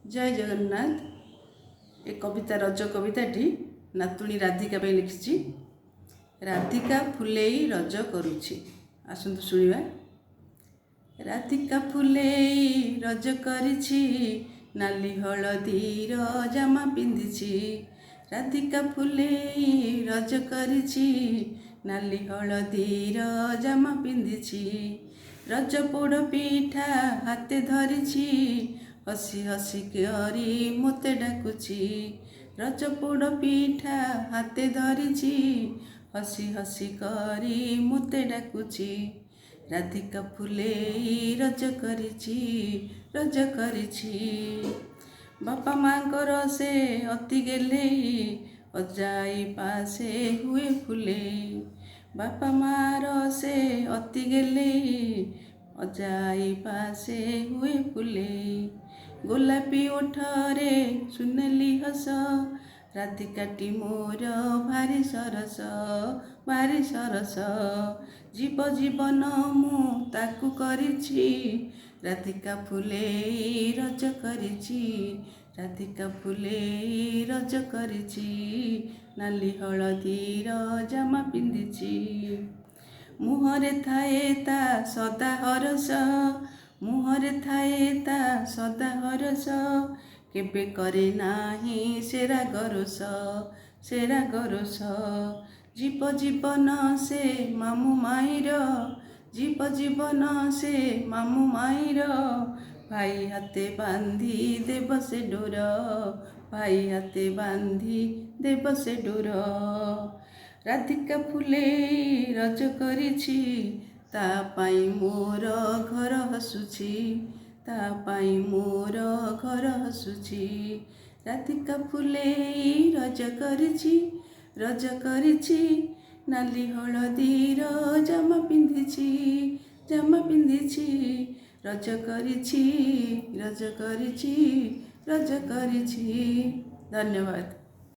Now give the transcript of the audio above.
जय जगन्नाथ। ए कविता रज कविताटी नातुणी राधिका पे लिखी। राधिका फुलेई रज करुछि। आसंतु शुणिबा। राधिका फुलेई रज करिछि, नाली हलदीर जामा पिंधिछि। राधिका फुलेई रज करिछि, नाली हलदीर जामा पिंधिछि। रज पोड़ पिठा हाथे धरिछि, हसी हसी करी मोते डाकुछि। रज पोड़ पिठा हाथे धरिछि, हसी हसी करी मोते डाकुछि। राधिका फुलेई रज करिछि, रज करिछि। बापा माँकर से अति गेलेई, अजाई पासे हुए फुलेई। बापा मार से अति गेलेई, अजाई पासे हुए फुलेई। गोलापी ओठरे सुनेली हस, राधिकाटी मोर भारी सरस, भारी सरस। जीव जीवन मु ताकू करिछि, राधिका फुलेई रज करिछि। राधिका फुलेई रज करिछि, नाली हलदीर जामा पिंधिछि। मुहरे थाए ता सदा हरस, मुहरे थाए ता सदा हरस। केबे करे नाही से राग रोष, से राग रोष। जीव जीवन से मामू माईर, जीव जीवन से मामू माईर। भाई हाथे बांधी देव से डोर, भाई हाथे बांधी देव से डोर। राधिका फुलेई रज करिछि, ता पाई मोर घर हसुछि, ता पाई मोर घर हसुछि। राधिका फुलेई रज करिछि, रज करिछि। नाली हलदीर जामा पिंधिछि, जामा पिंधिछि। रज करिछि, रज करिछि, रज करिछि। धन्यवाद।